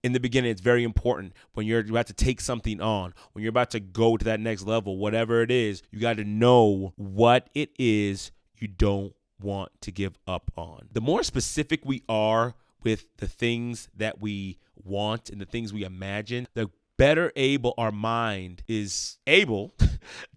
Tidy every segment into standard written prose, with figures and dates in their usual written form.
In the beginning, it's very important when you're about to take something on, when you're about to go to that next level, whatever it is, you got to know what it is you don't want to give up on. The more specific we are with the things that we want and the things we imagine, the better able our mind is able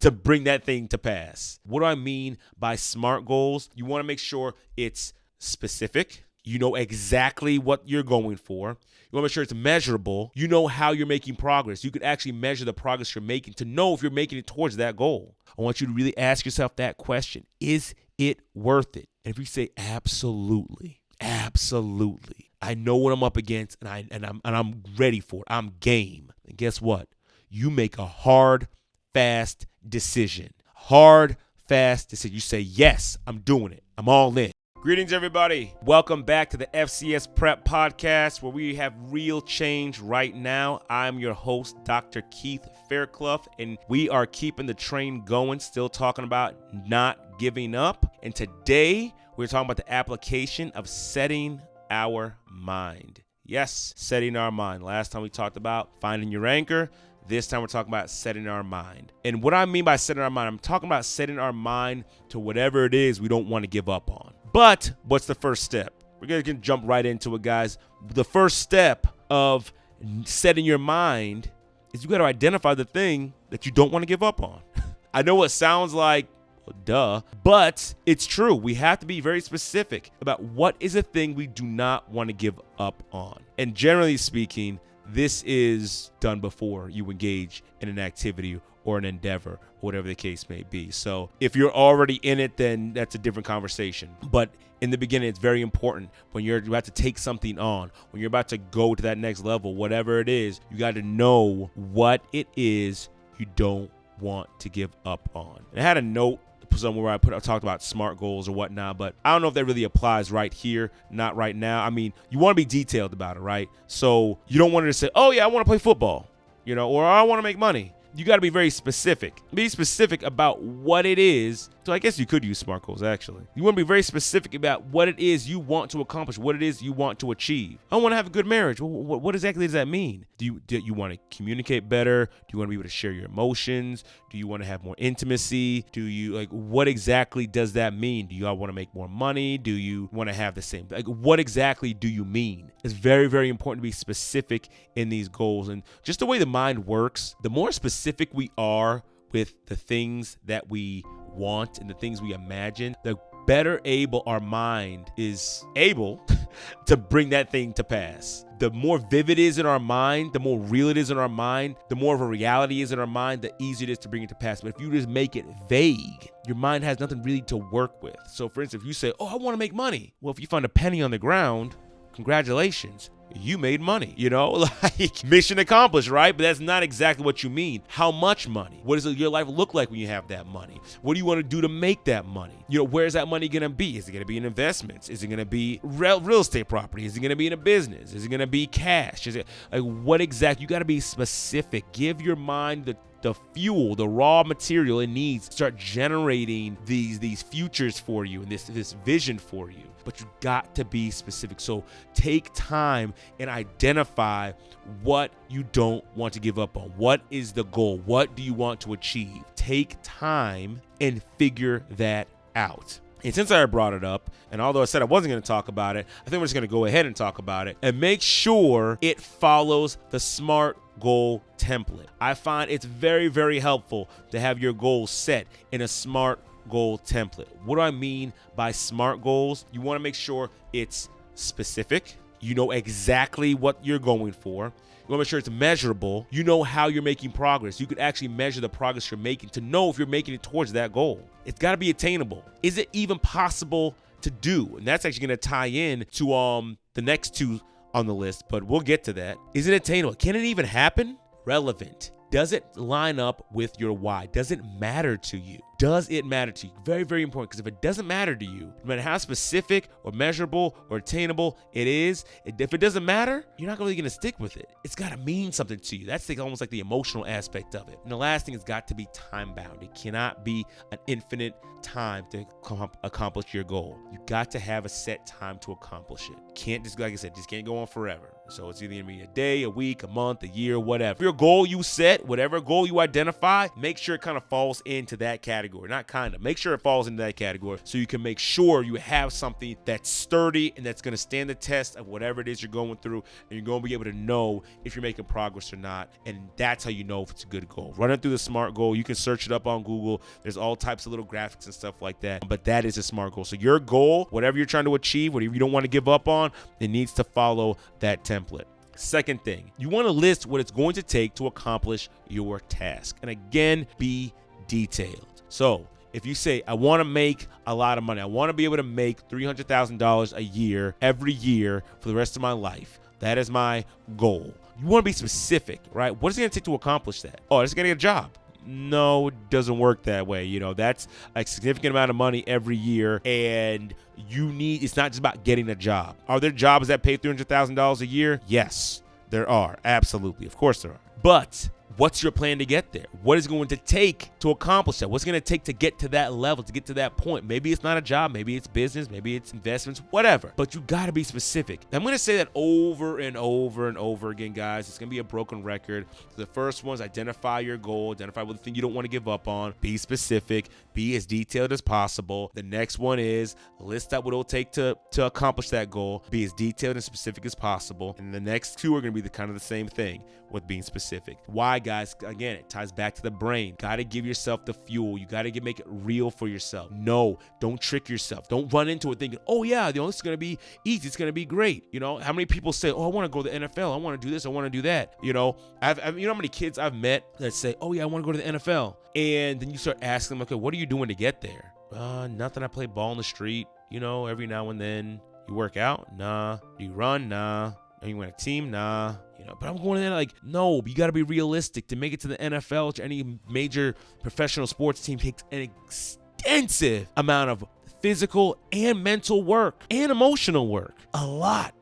to bring that thing to pass. What do I mean by SMART goals? You want to make sure it's specific. You know exactly what you're going for. You want to make sure it's measurable. You know how you're making progress. You could actually measure the progress you're making to know if you're making it towards that goal. I want you to really ask yourself that question. Is it worth it? And if you say absolutely, I know what I'm up against and I'm ready for it. I'm game. And guess what? You make a hard, fast decision. You say, yes, I'm doing it. I'm all in. Greetings, everybody. Welcome back to the FCS Prep Podcast, where we have real change right now. I'm your host, Dr. Keith Fairclough, and we are keeping the train going, still talking about not giving up. And today, we're talking about the application of setting our mind. Yes, setting our mind. Last time we talked about finding your anchor. This time we're talking about setting our mind. And what I mean by setting our mind, I'm talking about setting our mind to whatever it is we don't want to give up on. But what's the first step? We're going to jump right into it, guys. The first step of setting your mind is you got to identify the thing that you don't want to give up on. I know it sounds like, well, duh, but it's true. We have to be very specific about what is a thing we do not want to give up on. And generally speaking, this is done before you engage in an activity or an endeavor, whatever the case may be. So if you're already in it, then that's a different conversation. But in the beginning, it's very important when you're about to take something on, when you're about to go to that next level, whatever it is, you got to know what it is you don't want to give up on. And I had a note somewhere where I talked about SMART goals or whatnot, but I don't know if that really applies right here, not right now. I mean, you want to be detailed about it, right? So you don't want to say, oh yeah, I want to play football, or I want to make money. You got to be very specific. Be specific about what it is. So I guess you could use SMART goals, actually. You want to be very specific about what it is you want to accomplish, what it is you want to achieve. I want to have a good marriage. What exactly does that mean? Do you want to communicate better? Do you want to be able to share your emotions? Do you want to have more intimacy? What exactly does that mean? Do you all want to make more money? Do you want to have the same? What exactly do you mean? It's very, very important to be specific in these goals. And just the way the mind works, the more specific we are with the things that we want and the things we imagine, the better able our mind is able to bring that thing to pass. The more vivid it is in our mind, the more real it is in our mind, the more of a reality is in our mind, the easier it is to bring it to pass. But if you just make it vague, your mind has nothing really to work with. So for instance, if you say, oh, I want to make money. Well, if you find a penny on the ground, congratulations. You made money, mission accomplished, right? But that's not exactly what you mean. How much money? What does your life look like when you have that money? What do you want to do to make that money? Where's that money going to be? Is it going to be in investments? Is it going to be real estate property? Is it going to be in a business? Is it going to be cash? Is it what exactly? You got to be specific. Give your mind the fuel, the raw material it needs to start generating these futures for you and this vision for you. But you got to be specific. So take time and identify what you don't want to give up on. What is the goal? What do you want to achieve? Take time and figure that out. And since I brought it up, and although I said I wasn't going to talk about it, I think we're just going to go ahead and talk about it and make sure it follows the SMART goal template. I find it's very, very helpful to have your goals set in a SMART goal template. What do I mean by SMART goals? You want to make sure it's specific. You know exactly what you're going for. You want to make sure it's measurable. You know how you're making progress. You could actually measure the progress you're making to know if you're making it towards that goal. It's got to be attainable. Is it even possible to do? And that's actually going to tie in to the next two on the list, but we'll get to that. Is it attainable? Can it even happen? Relevant. Does it line up with your why? Does it matter to you? Does it matter to you? Very, very important, because if it doesn't matter to you, no matter how specific or measurable or attainable it is, if it doesn't matter, you're not really going to stick with it. It's got to mean something to you. That's almost like the emotional aspect of it. And the last thing has got to be time bound. It cannot be an infinite time to accomplish your goal. You got to have a set time to accomplish it. Can't just, like I said, just can't go on forever. So it's either going to be a day, a week, a month, a year, whatever. If your goal you set, whatever goal you identify, make sure it kind of falls into that category. Not kind of. Make sure it falls into that category so you can make sure you have something that's sturdy and that's going to stand the test of whatever it is you're going through, and you're going to be able to know if you're making progress or not. And that's how you know if it's a good goal. Run it through the SMART goal. You can search it up on Google. There's all types of little graphics and stuff like that. But that is a SMART goal. So your goal, whatever you're trying to achieve, whatever you don't want to give up on, it needs to follow that template. Second thing, you want to list what it's going to take to accomplish your task. And again, be detailed. So if you say, I want to make a lot of money, I want to be able to make $300,000 a year, every year for the rest of my life. That is my goal. You want to be specific, right? What is it going to take to accomplish that? Oh, it's going to get a job. No, it doesn't work that way. You know, that's a significant amount of money every year, and it's not just about getting a job. Are there jobs that pay $300,000 a year? Yes, there are. Absolutely. Of course there are. But what's your plan to get there? What is it going to take to accomplish that? What's it going to take to get to that level, to get to that point? Maybe it's not a job. Maybe it's business. Maybe it's investments, whatever. But you got to be specific. I'm going to say that over and over and over again, guys. It's going to be a broken record. The first one is identify your goal. Identify what the thing you don't want to give up on. Be specific. Be as detailed as possible. The next one is list out what it'll take to accomplish that goal. Be as detailed and specific as possible. And the next two are going to be kind of the same thing with being specific. Why, guys? Again, it ties back to the brain. Got to give yourself the fuel. You got to make it real for yourself. No, don't trick yourself. Don't run into it thinking, oh yeah, this is going to be easy. It's going to be great. You know, how many people say, oh, I want to go to the NFL. I want to do this. I want to do that. You know, you know how many kids I've met that say, oh yeah, I want to go to the NFL. And then you start asking them, okay, what are you doing to get there? Nothing. I play ball in the street, you know, every now and then. You work out? Nah. Do you run? Nah. Are you on a team? Nah. You know, but I'm going in there like, no, you got to be realistic. To make it to the NFL, to any major professional sports team, takes an extensive amount of physical and mental work and emotional work. A lot.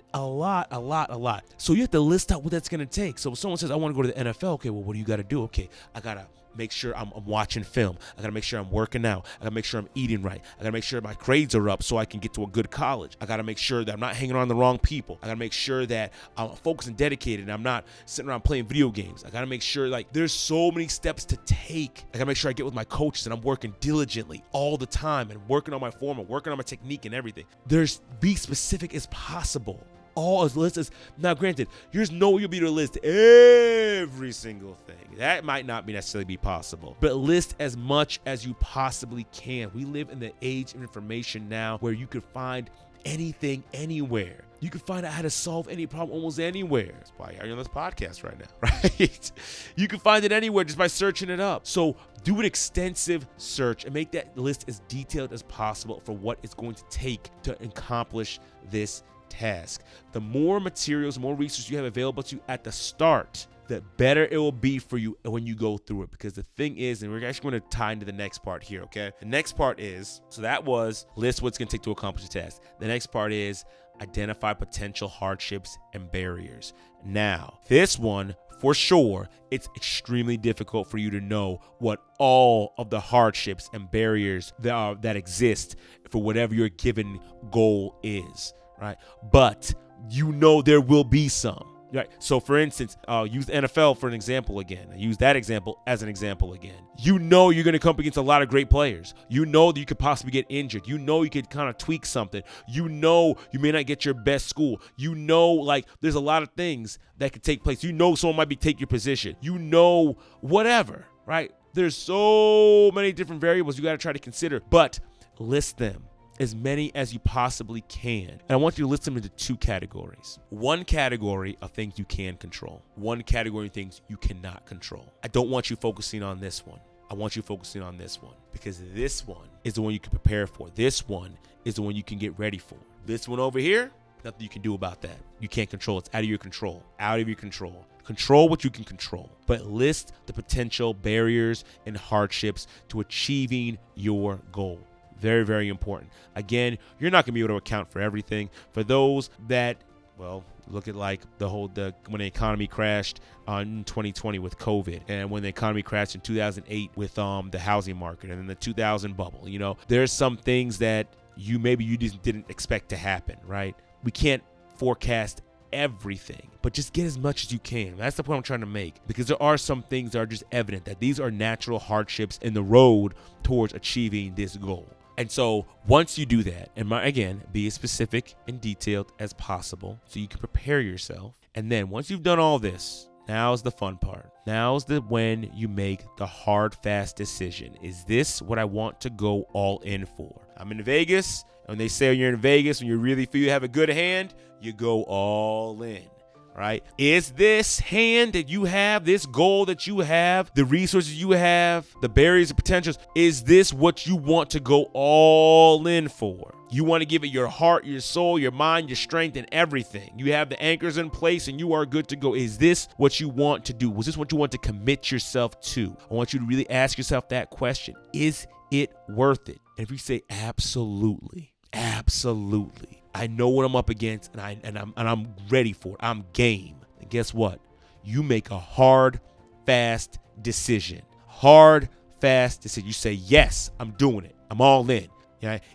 So you have to list out what that's going to take. So if someone says, I want to go to the NFL, okay, well, what do you got to do? Okay, I got to make sure I'm watching film. I got to make sure I'm working out. I got to make sure I'm eating right. I got to make sure my grades are up so I can get to a good college. I got to make sure that I'm not hanging around the wrong people. I got to make sure that I'm focused and dedicated and I'm not sitting around playing video games. I got to make sure, like, there's so many steps to take. I got to make sure I get with my coaches and I'm working diligently all the time and working on my form and working on my technique and everything. Be specific as possible. All as list is now. Granted, there's no way you'll be able to list every single thing. That might not necessarily be possible, but list as much as you possibly can. We live in the age of information now, where you can find anything, anywhere. You can find out how to solve any problem almost anywhere. That's why you're on this podcast right now, right? You can find it anywhere just by searching it up. So do an extensive search and make that list as detailed as possible for what it's going to take to accomplish this task. The more materials, more resources you have available to you at the start, the better it will be for you when you go through it. Because the thing is, and we're actually going to tie into the next part here, okay? The next part is, so that was list what's going to take to accomplish the task. The next part is identify potential hardships and barriers. Now, this one, for sure, it's extremely difficult for you to know what all of the hardships and barriers that exist for whatever your given goal is. Right, but you know there will be some. Right. So, for instance, use the NFL for an example again. I use that example as an example again. You know you're going to come up against a lot of great players. You know that you could possibly get injured. You know you could kind of tweak something. You know you may not get your best school. You know, like, there's a lot of things that could take place. You know someone might take your position. You know whatever. Right. There's so many different variables you got to try to consider, but list them. As many as you possibly can. And I want you to list them into two categories. One category of things you can control. One category of things you cannot control. I don't want you focusing on this one. I want you focusing on this one, because this one is the one you can prepare for. This one is the one you can get ready for. This one over here, nothing you can do about that. You can't control it. It's out of your control. Out of your control. Control what you can control, but list the potential barriers and hardships to achieving your goal. Very, very important. Again, you're not going to be able to account for everything. For those that, well, look at like when the economy crashed in 2020 with COVID, and when the economy crashed in 2008 with the housing market, and then the 2000 bubble. There's some things that you just didn't expect to happen, right? We can't forecast everything, but just get as much as you can. That's the point I'm trying to make, because there are some things that are just evident that these are natural hardships in the road towards achieving this goal. And so once you do that, and again, be as specific and detailed as possible so you can prepare yourself. And then once you've done all this, now's the fun part. Now's when you make the hard, fast decision. Is this what I want to go all in for? I'm in Vegas, and when they say you're in Vegas, when you really feel you have a good hand, you go all in. Right? Is this hand that you have, this goal that you have, the resources you have, the barriers and potentials, is this what you want to go all in for? You want to give it your heart, your soul, your mind, your strength, and everything. You have the anchors in place and you are good to go. Is this what you want to do? Was this what you want to commit yourself to? I want you to really ask yourself that question. Is it worth it? And if you say absolutely, absolutely, I know what I'm up against, and I'm ready for it. I'm game. And guess what? You make a hard, fast decision. Hard, fast decision. You say, yes, I'm doing it. I'm all in.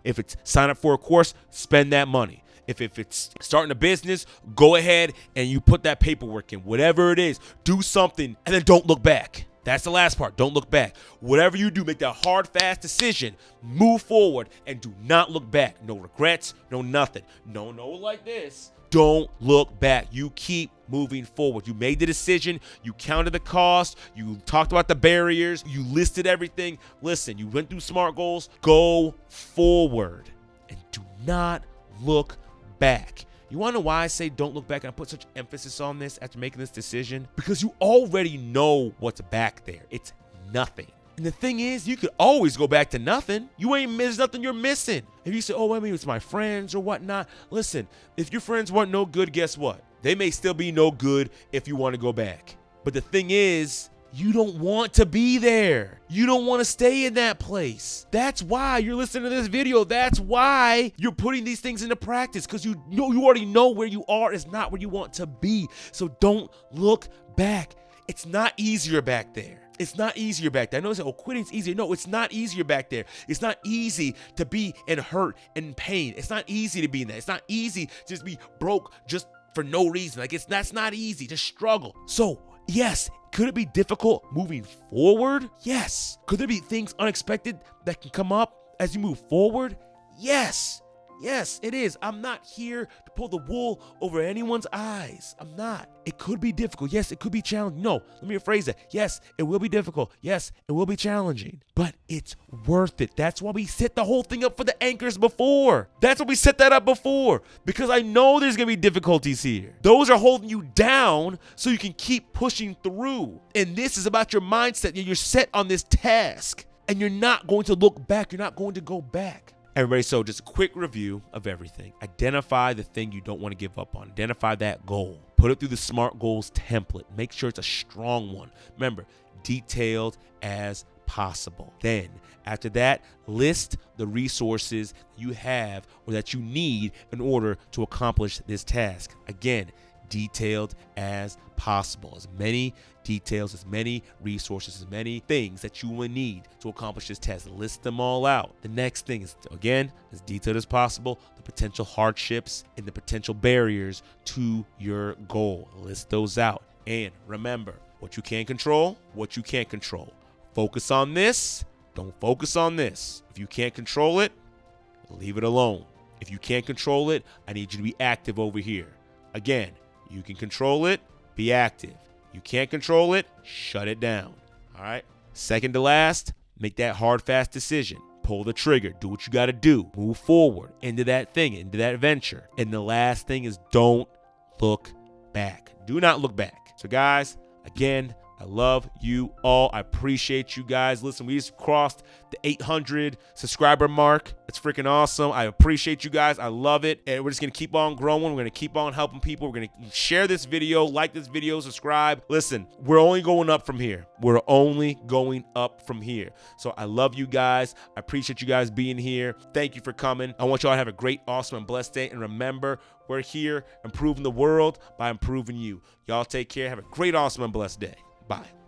If it's sign up for a course, spend that money. If it's starting a business, go ahead and you put that paperwork in. Whatever it is, do something, and then don't look back. That's the last part. Don't look back. Whatever you do, make that hard, fast decision. Move forward and do not look back. No regrets, no nothing. No, like this. Don't look back. You keep moving forward. You made the decision. You counted the cost. You talked about the barriers. You listed everything. Listen, you went through SMART goals. Go forward and do not look back. You want to know why I say don't look back and I put such emphasis on this after making this decision? Because you already know what's back there. It's nothing. And the thing is, you could always go back to nothing. There's nothing you're missing. If you say, oh, maybe it's my friends or whatnot. Listen, if your friends weren't no good, guess what? They may still be no good if you want to go back. But the thing is, you don't want to be there. You don't want to stay in that place. That's why you're listening to this video. That's why you're putting these things into practice, because you already know where you are is not where you want to be. So don't look back. It's not easier back there. It's not easier back there. I know they say, oh, quitting's easier. No, it's not easier back there. It's not easy to be in hurt and pain. It's not easy to be in that. It's not easy to just be broke just for no reason. That's not easy to struggle. So yes, could it be difficult moving forward? Yes. Could there be things unexpected that can come up as you move forward? Yes. Yes, it is. I'm not here to pull the wool over anyone's eyes. I'm not. It could be difficult. Yes, it could be challenging. No, let me rephrase that. Yes, it will be difficult. Yes, it will be challenging. But it's worth it. That's why we set the whole thing up for the anchors before. That's why we set that up before. Because I know there's going to be difficulties here. Those are holding you down so you can keep pushing through. And this is about your mindset. You're set on this task. And you're not going to look back. You're not going to go back. Everybody, so just a quick review of everything. Identify the thing you don't want to give up on. Identify that goal. Put it through the SMART goals template. Make sure it's a strong one. Remember, detailed as possible. Then, after that, list the resources you have or that you need in order to accomplish this task. Again, detailed as possible. As many details, as many resources, as many things that you will need to accomplish this task. List them all out. The next thing is, again, as detailed as possible, the potential hardships and the potential barriers to your goal. List those out. And remember, what you can control, what you can't control. Focus on this. Don't focus on this. If you can't control it, leave it alone. If you can't control it, I need you to be active over here. Again, you can control it, be active. You can't control it, shut it down. All right? Second to last, make that hard, fast decision. Pull the trigger. Do what you got to do. Move forward into that thing, into that venture. And the last thing is don't look back. Do not look back. So, guys, again, I love you all. I appreciate you guys. Listen, we just crossed the 800 subscriber mark. It's It's freaking awesome. I appreciate you guys. I love it. And we're just going to keep on growing. We're going to keep on helping people. We're going to share this video, like this video, subscribe. Listen, we're only going up from here. We're only going up from here. So I love you guys. I appreciate you guys being here. Thank you for coming. I want y'all to have a great, awesome, and blessed day. And remember, we're here improving the world by improving you. Y'all take care. Have a great, awesome, and blessed day. Bye.